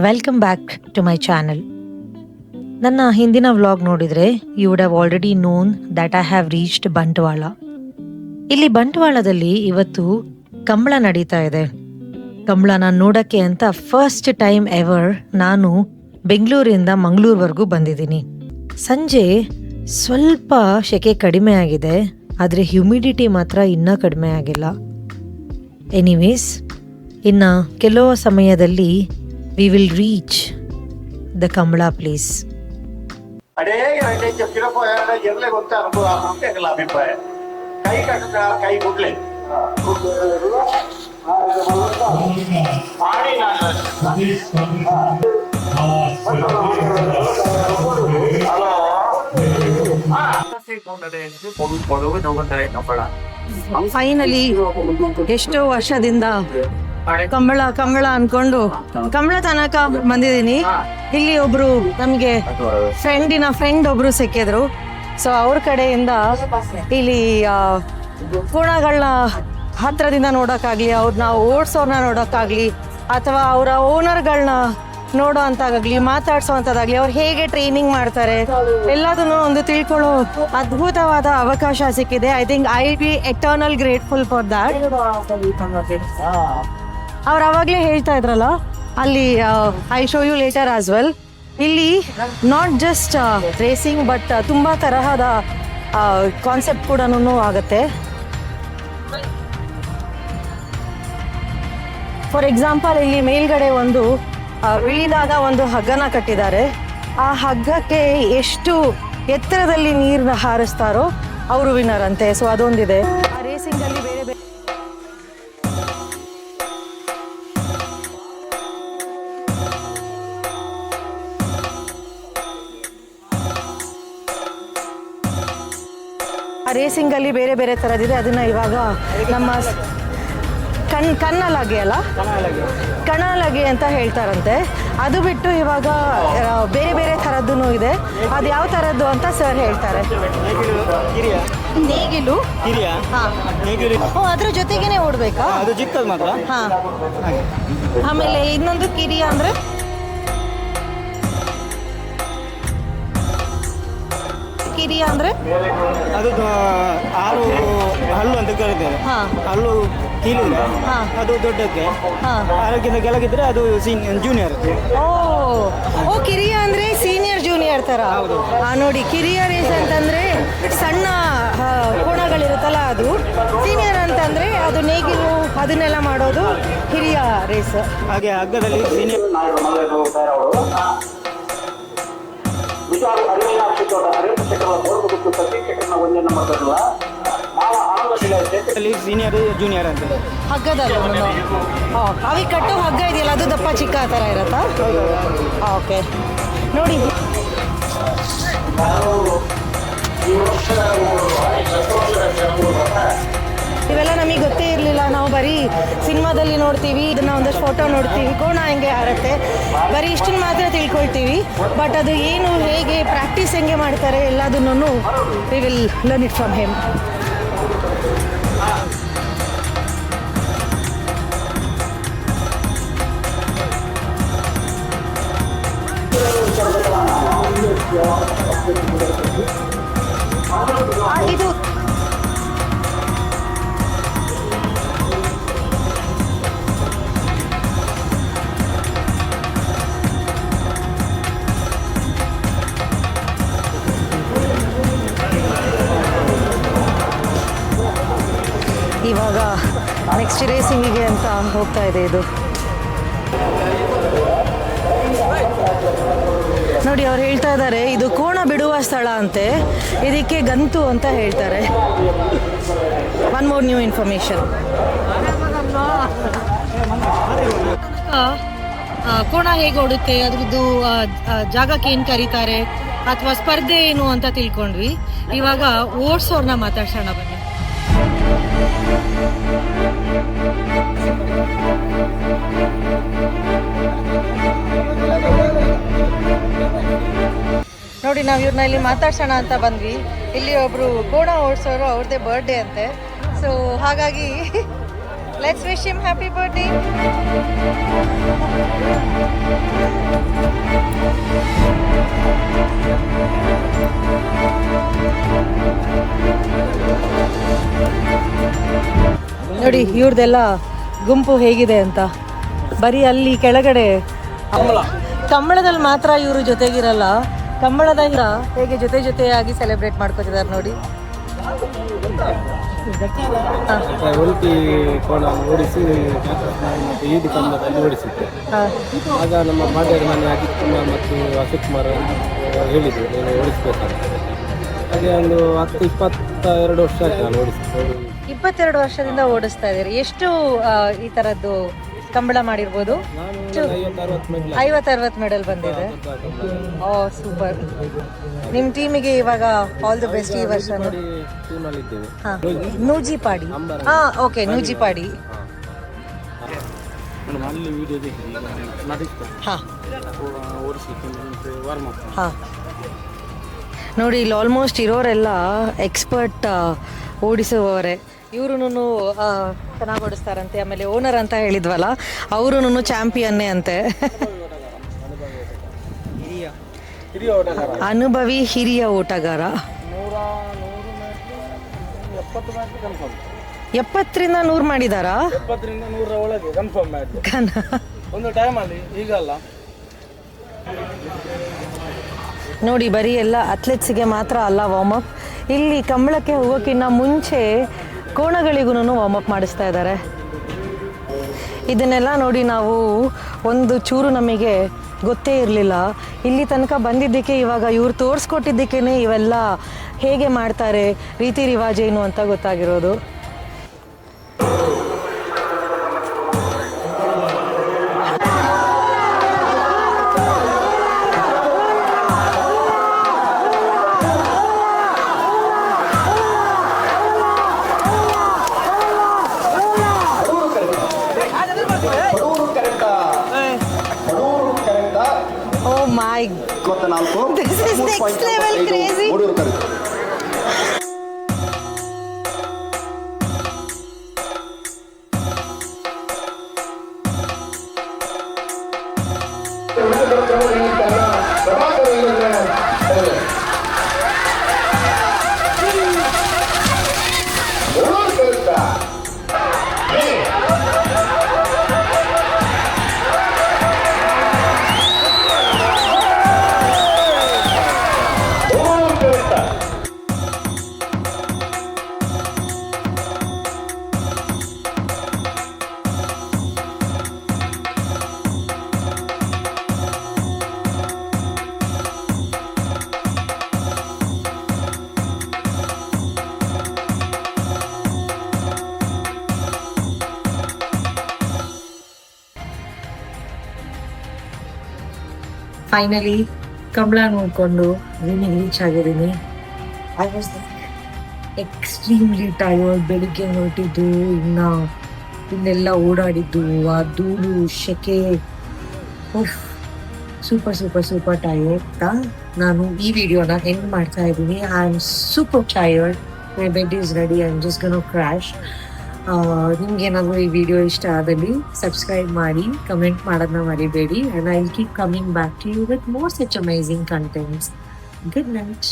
Welcome back to my channel. ನನ್ನ ಹಿಂದಿನ vlog ನೋಡಿದರೆ you would have already known that I have reached Bantwal. ಇಲ್ಲಿ ಬಂಟ್ವಾಳದಲ್ಲಿ ಇವತ್ತು ಕಂಬಳ ನಡೀತಾ ಇದೆ. ಕಂಬಳನ ನೋಡಕ್ಕೆ ಅಂತ ಫಸ್ಟ್ ಟೈಮ್ ಎವರ್ ನಾನು ಬೆಂಗಳೂರಿಂದ ಮಂಗಳೂರುವರೆಗೂ ಬಂದಿದ್ದೀನಿ. ಸಂಜೆ ಸ್ವಲ್ಪ ಸೆಕೆ ಕಡಿಮೆ ಆಗಿದೆ, ಆದರೆ ಹ್ಯುಮಿಡಿಟಿ ಮಾತ್ರ ಇನ್ನೂ ಕಡಿಮೆ ಆಗಿಲ್ಲ. ಎನಿವೇಸ್, ಇನ್ನು ಕೆಲವು ಸಮಯದಲ್ಲಿ we will reach the Kambala place. Finally ಎಷ್ಟೋ ವರ್ಷದಿಂದ ಕಂಬಳ ಕಂಬಳ ಅನ್ಕೊಂಡು ಕಂಬಳ ತನಕ ಬಂದಿದ್ದೀನಿ. ಇಲ್ಲಿ ಒಬ್ರು ನಮ್ಗೆ ಫ್ರೆಂಡ್ ಒಬ್ರು ಸಿಕ್ಕಿದ್ರು. ಸೊ ಅವ್ರ ಕಡೆಯಿಂದ ಇಲ್ಲಿ ಕೋಣಗಳನ್ನ ಹತ್ರದಿಂದ ನೋಡೋಕ್ಕಾಗ್ಲಿ, ಅವ್ರನ್ನ ಓಡಿಸೋರ್ನ ನೋಡೋಕ್ಕಾಗ್ಲಿ, ಅಥವಾ ಅವರ ಓನರ್ಗಳನ್ನ ನೋಡೋ ಅಂತಾಗಲಿ, ಮಾತಾಡ್ಸೋ ಅಂಥದ್ದಾಗಲಿ, ಅವ್ರು ಹೇಗೆ ಟ್ರೈನಿಂಗ್ ಮಾಡ್ತಾರೆ ಎಲ್ಲದನ್ನು ಒಂದು ತಿಳ್ಕೊಳ್ಳೋ ಅದ್ಭುತವಾದ ಅವಕಾಶ ಸಿಕ್ಕಿದೆ. I think I be eternal grateful for that. ಅವ್ರು ಅವಾಗಲೇ ಹೇಳ್ತಾ ಇದ್ರಲ್ಲ, ಅಲ್ಲಿ I show you later as well. ಇಲ್ಲಿ ನಾಟ್ ಜಸ್ಟ್ ರೇಸಿಂಗ್ ಬಟ್ ತುಂಬ ತರಹದ ಕಾನ್ಸೆಪ್ಟ್ ಕೂಡ ಆಗುತ್ತೆ. ಫಾರ್ ಎಕ್ಸಾಂಪಲ್, ಇಲ್ಲಿ ಮೇಲ್ಗಡೆ ಒಂದು ಇಳಿದಾಗ ಒಂದು ಹಗ್ಗನ ಕಟ್ಟಿದ್ದಾರೆ. ಆ ಹಗ್ಗಕ್ಕೆ ಎಷ್ಟು ಎತ್ತರದಲ್ಲಿ ನೀರನ್ನ ಹಾರಿಸ್ತಾರೋ ಅವರು ವಿನ್ನರ್ ಅಂತೆ. ಸೊ ಅದೊಂದಿದೆ. ಆ ರೇಸಿಂಗಲ್ಲಿ ಬೇರೆ ಬೇರೆ ರೇಸಿಂಗಲ್ಲಿ ಬೇರೆ ಬೇರೆ ಥರದಿದೆ. ಅದನ್ನು ಇವಾಗ ನಮ್ಮ ಕಣ್ಣಲಗೆ ಅಲ್ಲ, ಕಣಲಗೆ ಅಂತ ಹೇಳ್ತಾರಂತೆ. ಅದು ಬಿಟ್ಟು ಇವಾಗ ಬೇರೆ ಬೇರೆ ಥರದ್ದು ಇದೆ. ಅದು ಯಾವ ಥರದ್ದು ಅಂತ ಸರ್ ಹೇಳ್ತಾರೆ. ನೇಗಿಲು. ಅದ್ರ ಜೊತೆಗೇನೆ ಓಡಬೇಕಾ? ಅದು ಚಿಕ್ಕದು ಮಾತ್ರ. ಹಾಂ. ಆಮೇಲೆ ಇನ್ನೊಂದು ಕಿರಿಯ ಅಂದರೆ ಅಂದ್ರೆ ಅದು ಹಲ್ಲು ಅಂತ ಕರೀತಾರೆ. ಹಲ್ಲು ಕೀಲಿದ್ರೆ ಅದು ದೊಡ್ಡಕ್ಕೆ, ಅದಕ್ಕಿಂತ ಕೆಳಗಿದ್ರೆ ಅದು ಜೂನಿಯರ್. ಓ, ಕಿರಿಯ ಅಂದ್ರೆ ಸೀನಿಯರ್ ಜೂನಿಯರ್ ತರ. ನೋಡಿ, ಕಿರಿಯ ರೇಸ್ ಅಂತಂದ್ರೆ ಸಣ್ಣ ಕೋಣಗಳಿರುತ್ತಲ್ಲ ಅದು. ಸೀನಿಯರ್ ಅಂತಂದ್ರೆ ಅದು ನೇಗಿಲು ಅದನ್ನೆಲ್ಲ ಮಾಡೋದು ಹಿರಿಯ ರೇಸ್. ಹಾಗೆ ಹಗ್ಗದಲ್ಲಿ ಸೀನಿಯರ್ ಸೀನಿಯರ್ ಜೂನಿಯರ್ ಅಂತ ಹಗ್ಗದಲ್ಲಿ ಅವಿ ಕಟ್ಟೋ ಹಗ್ಗ ಇದೆಯಲ್ಲ, ಅದು ದಪ್ಪ ಚಿಕ್ಕ ಆ ಥರ ಇರತ್ತಾ? ಓಕೆ. ನೋಡಿ, ಇವೆಲ್ಲ ನಮಗೆ ಗೊತ್ತೇ ಇರಲಿಲ್ಲ. ನಾವು ಬರೀ ಸಿನಿಮಾದಲ್ಲಿ ನೋಡ್ತೀವಿ, ಇದನ್ನ ಒಂದಷ್ಟು ಫೋಟೋ ನೋಡ್ತೀವಿ, ಕೋಣ ಹೆಂಗೆ ಆರುತ್ತೆ, ಬರೀ ಇಷ್ಟನ್ನು ಮಾತ್ರ ತಿಳ್ಕೊಳ್ತೀವಿ. ಬಟ್ ಅದು ಏನು, ಹೇಗೆ ಪ್ರಾಕ್ಟೀಸ್ ಹೆಂಗೆ ಮಾಡ್ತಾರೆ ಎಲ್ಲದನ್ನೂ we will learn it from him. ಇದು ಇವಾಗ ನೆಕ್ಸ್ಟ್ ರೇಸಿಂಗಿಗೆ ಅಂತ ಹೋಗ್ತಾ ಇದೆ. ಇದು ನೋಡಿ, ಅವ್ರು ಹೇಳ್ತಾ ಇದ್ದಾರೆ ಇದು ಕೋಣ ಬಿಡುವ ಸ್ಥಳ ಅಂತೆ, ಇದಕ್ಕೆ ಗಂತು ಅಂತ ಹೇಳ್ತಾರೆ. One more new information. ಕೋಣ ಹೇಗೆ ಓಡುತ್ತೆ, ಅದ್ರದ್ದು ಜಾಗಕ್ಕೆ ಏನು ಕರೀತಾರೆ ಅಥವಾ ಸ್ಪರ್ಧೆ ಏನು ಅಂತ ತಿಳ್ಕೊಂಡ್ವಿ. ಇವಾಗ ಓಡ್ಸೋರ್ನ ಮಾತಾಡ್ಸೋಣ ಬನ್ನಿ. ನೋಡಿ, ನಾವು ಇವ್ರನ್ನ ಇಲ್ಲಿ ಮಾತಾಡ್ಸೋಣ ಅಂತ ಬಂದ್ವಿ. ಇಲ್ಲಿ ಒಬ್ರು ಕೋಣ ಓಡಿಸೋರು, ಅವ್ರದ್ದೇ ಬರ್ಡೇ ಅಂತೆ. ಸೊ ಹಾಗಾಗಿ let's wish him happy birthday. ನೋಡಿ ಇವ್ರದೆಲ್ಲ ಗುಂಪು ಹೇಗಿದೆ ಅಂತ. ಬರೀ ಅಲ್ಲಿ ಕೆಳಗಡೆ ಕಂಬಳದಲ್ಲಿ ಮಾತ್ರ ಇವರು ಜೊತೆಗಿರಲ್ಲ, ಕಂಬಳದಿಂದ ಹೇಗೆ ಜೊತೆಯಾಗಿ ಸೆಲೆಬ್ರೇಟ್ ಮಾಡ್ಕೊತಿದ್ದಾರೆ ನೋಡಿ. ಒಲ್ಟಿ ಕೋಣ ಓಡಿಸಿ ಮತ್ತು ಈದಿ ಕಂಬದಲ್ಲಿ ಓಡಿಸಿದ್ದೆ. ಆಗ ನಮ್ಮ ಮಾದೇವ ಮನೆ ಅಜಿತ್ ಕುಮಾರ್ ಮತ್ತು ಅಶೋಕ್ ಕುಮಾರ್ ಹೇಳಿದ್ರು ನೀವು ಓಡಿಸ್ಬೇಕಂತ. ಹಾಗೆ ಒಂದು 22 ವರ್ಷ ಆಯ್ತು ನಾನು ಓಡಿಸ್ತೀನಿ. 22 ವರ್ಷದಿಂದ ಓಡಿಸ್ತಾ ಇದ್ದೀರಿ. ಎಷ್ಟು ಈ ತರದ್ದು ಕಂಬಳ ಮಾಡಿರ್ಬೋದು? 50-60 ಮೆಡಲ್ ಬಂದಿದೆ. ಓ ಸೂಪರ್. ನಿಮ್ಮ ಟೀಮಿಗೆ ಇವಾಗ ಆಲ್ ದಿ ಬೆಸ್ಟ್ ಈ ವರ್ಷ. ನೂಜಿಪಾಡಿ. ಓಕೆ, ನೂಜಿಪಾಡಿ. ನೋಡಿ ಇಲ್ಲಿ ಆಲ್ಮೋಸ್ಟ್ ಇರೋರೆಲ್ಲ ಎಕ್ಸ್ಪರ್ಟ್ ಓಡಿಸುವವರೇ. ಇವರು ಚೆನ್ನಾಗಿ ಓಡಿಸ್ತಾರಂತೆ. ಆಮೇಲೆ ಓನರ್ ಅಂತ ಹೇಳಿದ್ವಲ್ಲ, ಅವರು ಚಾಂಪಿಯನ್ನೇ ಅಂತೆ. ಅನುಭವಿ ಹಿರಿಯ ಓಟಗಾರ. 70ರಿಂದ 100 ಮಾಡಿದಾರಾ? 70ರಿಂದ 100 ಒಳಗೆ ಕನ್ಫರ್ಮ್ ಮಾಡಿ ಒಂದು ಟೈಮಲ್ಲಿ. ಈಗ ಅಲ್ಲ ನೋಡಿ, ಬರೀ ಎಲ್ಲ ಅಥ್ಲೆಟ್ಸಿಗೆ ಮಾತ್ರ ಅಲ್ಲ ವಾರ್ಮಪ್. ಇಲ್ಲಿ ಕಂಬಳಕ್ಕೆ ಹೋಗೋಕ್ಕಿಂತ ಮುಂಚೆ ಕೋಣಗಳಿಗೂ ವಾರ್ಮಪ್ ಮಾಡಿಸ್ತಾ ಇದ್ದಾರೆ. ಇದನ್ನೆಲ್ಲ ನೋಡಿ ನಾವು ಒಂದು ಚೂರು ನಮಗೆ ಗೊತ್ತೇ ಇರಲಿಲ್ಲ. ಇಲ್ಲಿ ತನಕ ಬಂದಿದ್ದಕ್ಕೆ, ಇವಾಗ ಇವ್ರು ತೋರಿಸ್ಕೊಟ್ಟಿದ್ದಕ್ಕೇ ಇವೆಲ್ಲ ಹೇಗೆ ಮಾಡ್ತಾರೆ, ರೀತಿ ರಿವಾಜೇನು ಅಂತ ಗೊತ್ತಾಗಿರೋದು. Oh my God. This is next level crazy. Finally Kambala ನೋಡ್ಕೊಂಡು ರೂಮಿಗೆ ರೀಚ್ ಆಗಿದ್ದೀನಿ. I was extremely tired. ಬೆಳಿಗ್ಗೆ ಹೊರಟಿದ್ದು, ಇನ್ನೆಲ್ಲ ಓಡಾಡಿದ್ದು, ಆ ಧೂಳು, ಶೆಕೆ, ಸೂಪರ್ ಟಯರ್ಡ್. ನಾನು ಈ ವಿಡಿಯೋನ ಎಂಡ್ ಮಾಡ್ತಾ ಇದ್ದೀನಿ. I am super tired. My bed is ready. I am just gonna crash. ನಿಮ್ಗೇನಾದರೂ ಈ ವಿಡಿಯೋ ಇಷ್ಟ ಆದಲ್ಲಿ ಸಬ್ಸ್ಕ್ರೈಬ್ ಮಾಡಿ, ಕಮೆಂಟ್ ಮಾಡೋದನ್ನ ಮರಿಬೇಡಿ. And I will keep coming back to you with more such amazing contents. Good night.